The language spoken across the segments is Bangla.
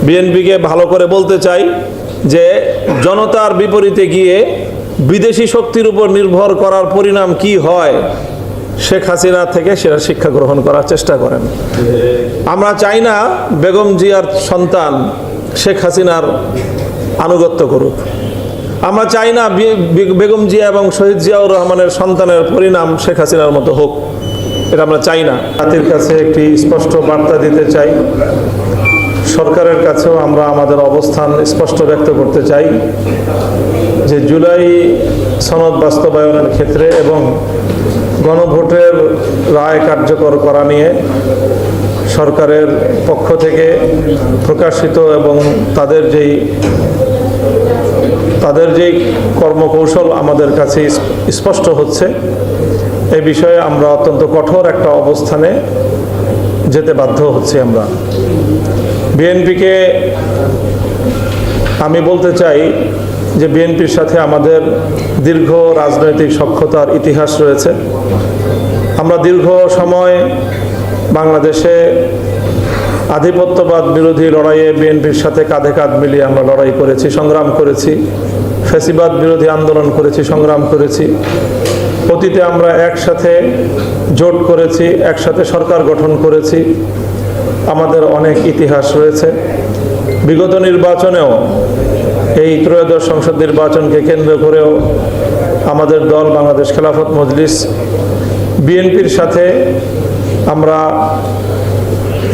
বিএনপিকে ভালো করে বলতে চাই যে জনতার বিপরীতে গিয়ে বিদেশি শক্তির উপর নির্ভর করার পরিণাম কি হয়, শেখ হাসিনা থেকে সেটা শিক্ষা গ্রহণ করার চেষ্টা করেন। আমরা চাই না বেগম জিয়ার সন্তান শেখ হাসিনার আনুগত্য করুক। আমরা চাই না বেগম জিয়া এবং শহীদ জিয়াউর রহমানের সন্তানের পরিণাম শেখ হাসিনার মতো হোক, এটা আমরা চাই না। জাতির কাছে একটি স্পষ্ট বার্তা দিতে চাই, সরকারের কাছেও আমরা আমাদের অবস্থান স্পষ্ট ব্যক্ত করতে চাই যে জুলাই সনদ বাস্তবায়নের ক্ষেত্রে এবং গণভোটের রায় কার্যকর করা নিয়ে সরকারের পক্ষ থেকে প্রকাশিত এবং তাদের যেই কর্মকৌশল আমাদের কাছে স্পষ্ট হচ্ছে, এই বিষয়ে আমরা অত্যন্ত কঠোর একটা অবস্থানে যেতে বাধ্য হচ্ছি। আমরা বিএনপিকে আমি বলতে চাই যে বিএনপির সাথে আমাদের দীর্ঘ রাজনৈতিক সখ্যতার ইতিহাস রয়েছে। আমরা দীর্ঘ সময় বাংলাদেশে আধিপত্যবাদ বিরোধী লড়াইয়ে বিএনপির সাথে কাঁধে কাঁধ মিলিয়ে আমরা লড়াই করেছি, সংগ্রাম করেছি, ফ্যাসিবাদ বিরোধী আন্দোলন করেছি, সংগ্রাম করেছি। অতীতে আমরা একসাথে জোট করেছি, একসাথে সরকার গঠন করেছি, আমাদের অনেক ইতিহাস রয়েছে। বিগত নির্বাচনেও এই ত্রয়োদশ সংসদ নির্বাচনকে কেন্দ্র করেও আমাদের দল বাংলাদেশ খেলাফত মজলিস বিএনপির সাথে আমরা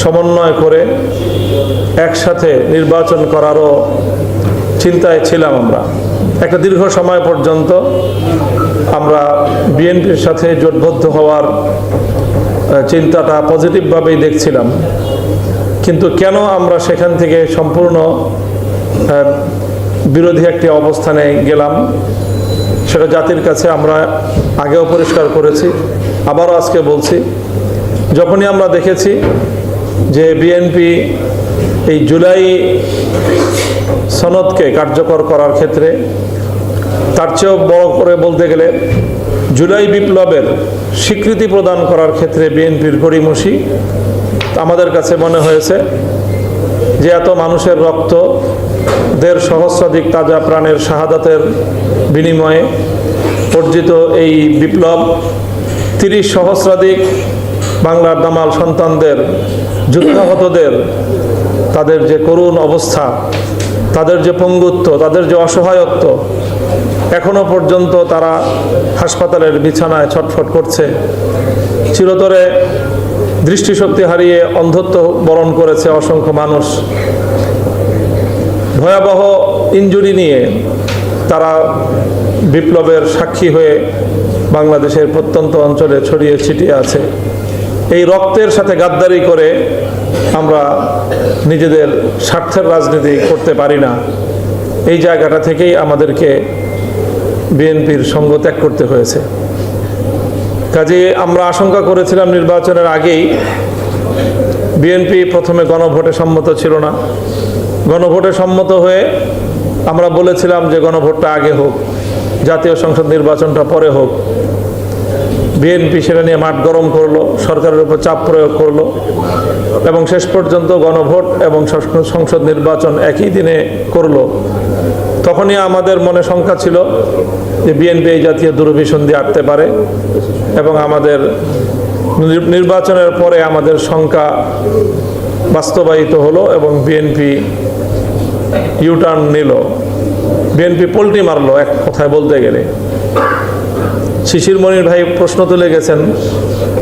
সমন্বয় করে একসাথে নির্বাচন করারও চিন্তায় ছিলাম। আমরা একটা দীর্ঘ সময় পর্যন্ত আমরা বিএনপির সাথে জোটবদ্ধ হওয়ার চিন্তাটা পজিটিভভাবেই দেখছিলাম, কিন্তু কেন আমরা সেখান থেকে সম্পূর্ণ বিরোধী একটি অবস্থানে গেলাম সেটা জাতির কাছে আমরা আগেও পরিষ্কার করেছি, আবারও আজকে বলছি। যখনই আমরা দেখেছি যে বিএনপি এই জুলাই সনদকে কার্যকর করার ক্ষেত্রে, তার চেয়েও বড় করে বলতে গেলে জুলাই বিপ্লবের স্বীকৃতি প্রদান করার ক্ষেত্রে বিএনপির গড়িমসি, আমাদের কাছে মনে হয়েছে যে এত মানুষের রক্ত, ১.৫ সহস্রাধিক তাজা প্রাণের শাহাদাতের বিনিময়ে অর্জিত এই বিপ্লব, ৩০ সহস্রাধিক বাংলার দামাল সন্তানদের, যুদ্ধাহতদের তাদের যে করুণ অবস্থা, তাদের যে পঙ্গুত্ব, তাদের যে অসহায়ত্ব, এখনো পর্যন্ত তারা হাসপাতালের বিছানায় ছটফট করছে। চিরতরে দৃষ্টিশক্তি হারিয়ে অন্ধত্ব বরণ করেছে অসংখ্য মানুষ। ভয়াবহ ইনজুরি নিয়ে তারা বিপ্লবের সাক্ষী হয়ে বাংলাদেশের প্রত্যন্ত অঞ্চলে ছড়িয়ে ছিটিয়ে আছে। এই রক্তের সাথে গাদ্দারি করে আমরা নিজেদের স্বার্থের রাজনীতি করতে পারি না। এই জায়গাটা থেকেই আমাদেরকে বিএনপির সঙ্গ ত্যাগ করতে হয়েছে। কাজে আমরা আশঙ্কা করেছিলাম নির্বাচনের আগেই বিএনপি প্রথমে গণভোটে সম্মত ছিল না। গণভোটে সম্মত হয়ে আমরা বলেছিলাম যে গণভোটটা আগে হোক, জাতীয় সংসদ নির্বাচনটা পরে হোক। বিএনপি সেটা নিয়ে মাঠ গরম করলো, সরকারের উপর চাপ প্রয়োগ করলো এবং শেষ পর্যন্ত গণভোট এবং সংসদ নির্বাচন একই দিনে করলো। তখনই আমাদের মনে শঙ্কা ছিল যে বিএনপি এই জাতীয় দুরভিসন্ধি আটতে পারে এবং আমাদের নির্বাচনের পরে আমাদের শঙ্কা বাস্তবায়িত হলো এবং বিএনপি ইউটার্ন নিল, বিএনপি পল্টি মারলো এক কথায় বলতে গেলে। শিশির মনির ভাই প্রশ্ন তুলে গেছেন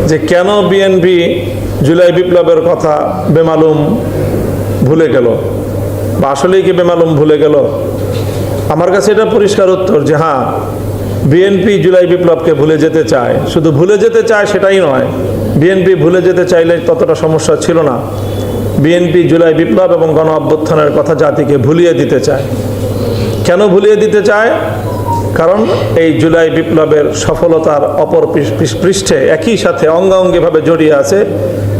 যে কেন বিএনপি জুলাই বিপ্লবের কথা বেমালুম ভুলে গেল, বা আসলেই কি বেমালুম ভুলে গেল? আমার কাছে এটা পরিষ্কার উত্তর যে হ্যাঁ, বিএনপি জুলাই বিপ্লবকে ভুলে যেতে চায়। শুধু ভুলে যেতে চায় সেটাই নয়, বিএনপি ভুলে যেতে চাইলে ততটা সমস্যা ছিল না। বিএনপি জুলাই বিপ্লব এবং গণ অভ্যুত্থানের কথা জাতিকে ভুলিয়ে দিতে চায়। কেন ভুলিয়ে দিতে চায়? কারণ এই জুলাই বিপ্লবের সফলতার অপর পৃষ্ঠে একই সাথে অঙ্গাঙ্গিভাবে জড়িয়ে আছে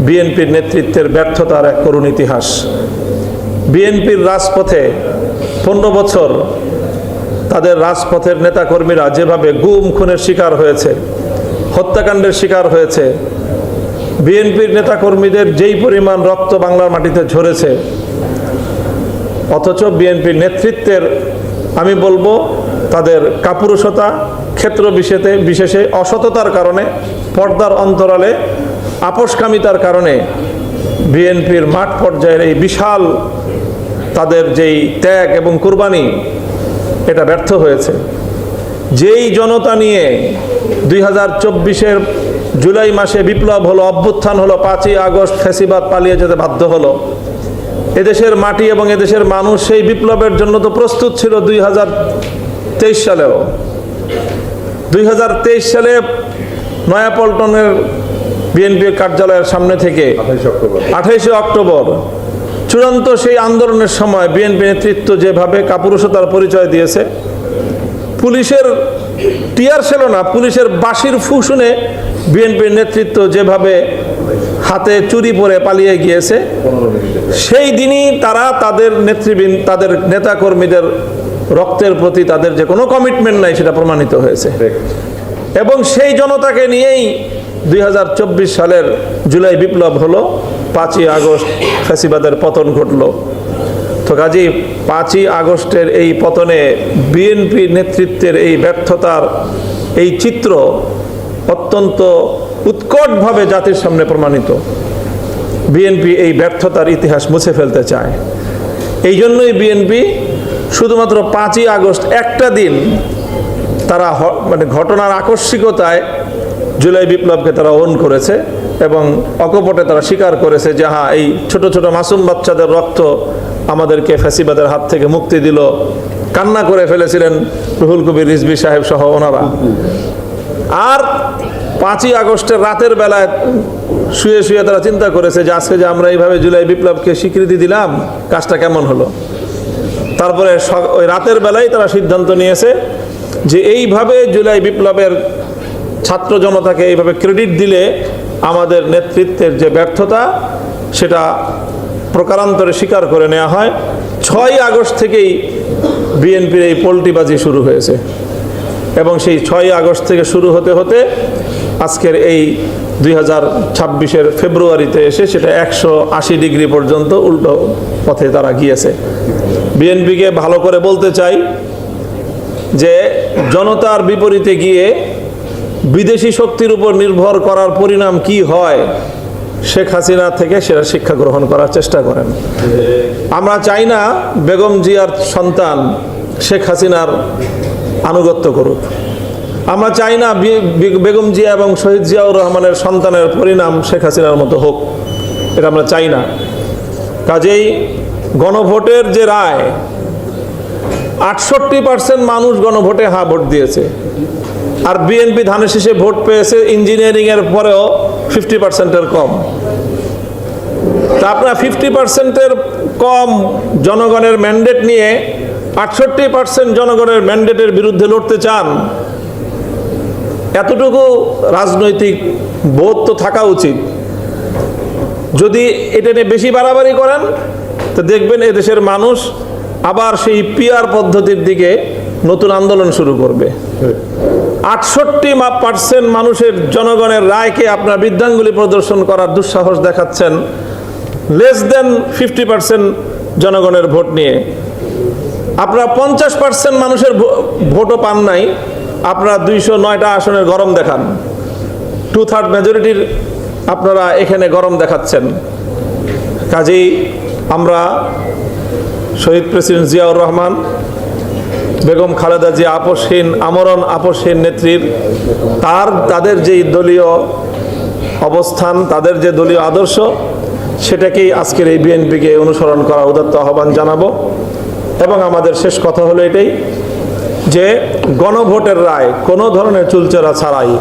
বিএনপির নেতৃত্বের ব্যর্থতার এক করুণ ইতিহাস। বিএনপির রাজপথে 15 বছর তাদের রাজপথের নেতাকর্মীরা যেভাবে গুম খুনের শিকার হয়েছে, হত্যাকাণ্ডের শিকার হয়েছে, বিএনপির নেতাকর্মীদের যেই পরিমাণ রক্ত বাংলার মাটিতে ঝরেছে, অথচ বিএনপির নেতৃত্বের আমি বলবো তাদের কাপুরুষতা, ক্ষেত্র বিশেষে অসততার কারণে, পর্দার অন্তরালে আপোষকামিতার কারণে বিএনপির মাঠ পর্যায়ের এই বিশাল তাদের যেই ত্যাগ এবং কুরবানি, এটা ব্যর্থ হয়েছে। যেই জনতা নিয়ে 2024-এর জুলাই মাসে বিপ্লব হলো, অভ্যুত্থান হলো, 5ই আগস্ট ফ্যাসিবাদ পালিয়ে যেতে বাধ্য হলো, এদেশের মাটি এবং এদেশের মানুষ সেই বিপ্লবের জন্য তো প্রস্তুত ছিল 2023 সালেও। 2023 সালে নয়াপল্টনের বিএনপির কার্যালয়ের সামনে থেকে 28 অক্টোবর চূড়ান্ত সেই আন্দোলনের সময় বিএনপি নেতৃত্ব যেভাবে কাপুরুষতার পরিচয় দিয়েছে, পুলিশের টিয়ার ছিল না, পুলিশের বাঁশির ফু শুনে বিএনপির নেতৃত্ব যেভাবে হাতে চুরি পরে পালিয়ে গিয়েছে, সেই দিনই তারা তাদের নেতৃবৃন্দ, তাদের নেতাকর্মীদের রক্তের প্রতি তাদের যে কোনো কমিটমেন্ট নাই সেটা প্রমাণিত হয়েছে। এবং সেই জনতাকে নিয়েই 2024 সালের জুলাই বিপ্লব হলো, 5ই আগস্ট ফ্যাসিবাদের পতন ঘটলো। তো কাজেই 5ই আগস্টের এই পতনে বিএনপি নেতৃত্বের এই ব্যর্থতার এই চিত্র অত্যন্ত উৎকটভাবে জাতির সামনে প্রমাণিত। বিএনপি এই ব্যর্থতার ইতিহাস মুছে ফেলতে চায়। এই জন্যই বিএনপি শুধুমাত্র 5ই আগস্ট একটা দিন তারা মানে ঘটনার আকস্মিকতায় জুলাই বিপ্লবকে তারা ওন করেছে এবং অকপটে তারা স্বীকার করেছে যে হ্যাঁ, এই ছোট ছোট মাসুম বাচ্চাদের রক্ত আমাদেরকে ফ্যাসিবাদের হাত থেকে মুক্তি দিল। কান্না করে ফেলেছিলেন রুহুল কবির রিজভী সাহেব সহ ওনারা। আর 5ই আগস্টের রাতের বেলায় শুয়ে শুয়ে তারা চিন্তা করেছে যে আজকে যে আমরা এইভাবে জুলাই বিপ্লবকে স্বীকৃতি দিলাম, কাজটা কেমন হলো। তারপরে ওই রাতের বেলায় তারা সিদ্ধান্ত নিয়েছে যে এইভাবে জুলাই বিপ্লবের ছাত্র জনতাকে এইভাবে ক্রেডিট দিলে আমাদের নেতৃত্বের যে ব্যর্থতা সেটা প্রকারান্তরে স্বীকার করে নেওয়া হয়। 6ই আগস্ট থেকেই বিএনপির এই পোল্টিবাজি শুরু হয়েছে এবং সেই 6ই আগস্ট থেকে শুরু হতে হতে আজকের এই 2026-এর ফেব্রুয়ারিতে এসে সেটা 180 ডিগ্রি পর্যন্ত উল্টো পথে তারা গিয়েছে। বিএনপিকে ভালো করে বলতে চাই যে জনতার বিপরীতে গিয়ে বিদেশি শক্তির উপর নির্ভর করার পরিণাম কি হয়, শেখ হাসিনা থেকে সেটা শিক্ষা গ্রহণ করার চেষ্টা করেন। আমরা চাই না বেগম জিয়ার সন্তান শেখ হাসিনার আনুগত্য করুক। আমরা চাই না বেগম জিয়া এবং শহীদ জিয়াউর রহমানের সন্তানের পরিণাম শেখ হাসিনার মতো হোক, এটা আমরা চাই না। কাজেই গণভোটের যে রায়, 68% মানুষ গণভোটে হ্যাঁ ভোট দিয়েছে। আর বিএনপি ধানের শীষে ভোট পেয়েছে ইঞ্জিনিয়ারিং এর পরেও 50%-এর কম। তা আপনারা 50%-এর কম জনগণের ম্যান্ডেট নিয়ে 68% জনগণের ম্যান্ডেটের বিরুদ্ধে লড়তে চান, এতটুকু রাজনৈতিক বোধ তো থাকা উচিত। যদি এটা নিয়ে বেশি বাড়াবাড়ি করেন তো দেখবেন এদেশের মানুষ আবার সেই পিআর পদ্ধতির দিকে নতুন আন্দোলন শুরু করবে। 68% মানুষের জনগণের রায়কে আপনার বৃদ্ধাঙ্গুলি প্রদর্শন করার দুঃসাহস দেখাচ্ছেন লেস দেন 50% জনগণের ভোট নিয়ে। আপনারা 50% মানুষের ভোটও পান নাই, আপনারা 209টা আসনের গরম দেখান, 2/3 মেজরিটির আপনারা এখানে গরম দেখাচ্ছেন। কাজেই আমরা শহীদ প্রেসিডেন্ট জিয়াউর রহমান, বেগম খালেদা জিয়া আপোষহীন, আমরণ আপোষহীন নেত্রীর তাদের যেই দলীয় অবস্থান, তাদের যে দলীয় আদর্শ, সেটাকেই আজকের এই বিএনপিকে অনুসরণ করা উদাত্ত আহ্বান জানাবো। এবং আমাদের শেষ কথা হলো এটাই যে গণভোটের রায় কোনো ধরনের চুলচেরা ছাড়াই,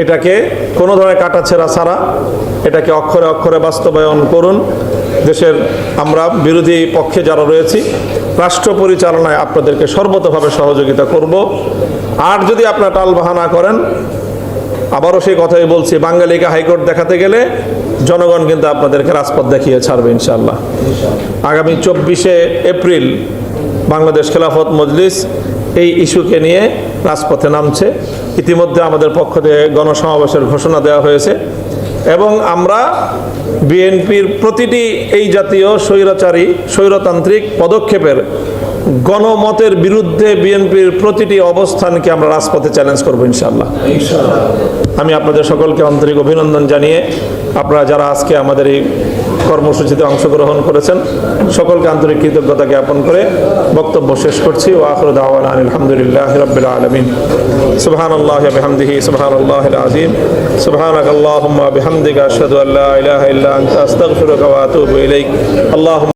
এটাকে কোনো ধরনের কাটাছেঁড়া ছাড়া এটাকে অক্ষরে অক্ষরে বাস্তবায়ন করুন। দেশের আমরা বিরোধী পক্ষে যারা রয়েছি, রাষ্ট্র পরিচালনায় আপনাদেরকে সর্বতোভাবে সহযোগিতা করব। আর যদি আপনারা টালবাহানা করেন, আবারও সেই কথাই বলছি, বাঙালিকে হাইকোর্ট দেখাতে গেলে জনগণ কিন্তু আপনাদেরকে রাজপথ দেখিয়ে ছাড়বে ইনশাআল্লাহ। আগামী 24শে এপ্রিল বাংলাদেশ খেলাফত মজলিস এই ইস্যুকে নিয়ে রাজপথে নামছে। ইতিমধ্যে আমাদের পক্ষ থেকে গণসমাবেশের ঘোষণা দেওয়া হয়েছে। এবং আমরা বিএনপির প্রতিটি এই জাতীয় স্বৈরাচারী স্বৈরতান্ত্রিক পদক্ষেপের গণমতের বিরুদ্ধে বিএনপির প্রতিটি অবস্থানকে আমরা রাজপথে চ্যালেঞ্জ করবো ইনশাআল্লাহ। আমি আপনাদের সকলকে আন্তরিক অভিনন্দন জানিয়ে আপনারা যারা আজকে আমাদের এই কর্মসূচিতে অংশগ্রহণ করেছেন সকলকে আন্তরিক কৃতজ্ঞতা জ্ঞাপন করে বক্তব্য শেষ করছি। ওয়া আখিরু দাওয়ানা আলহামদুলিল্লাহি রাব্বিল আলামিন। সুবহানাল্লাহি ওয়া বিহামদিহি সুবহানাল্লাহিল আযীম। সুবহানাকাল্লাহুম্মা ওয়া বিহামদিকা আশহাদু আল্লা ইলাহা ইল্লা আনতা আস্তাগফিরুকা ওয়া আতুবু ইলাইক। আল্লাহুম্মা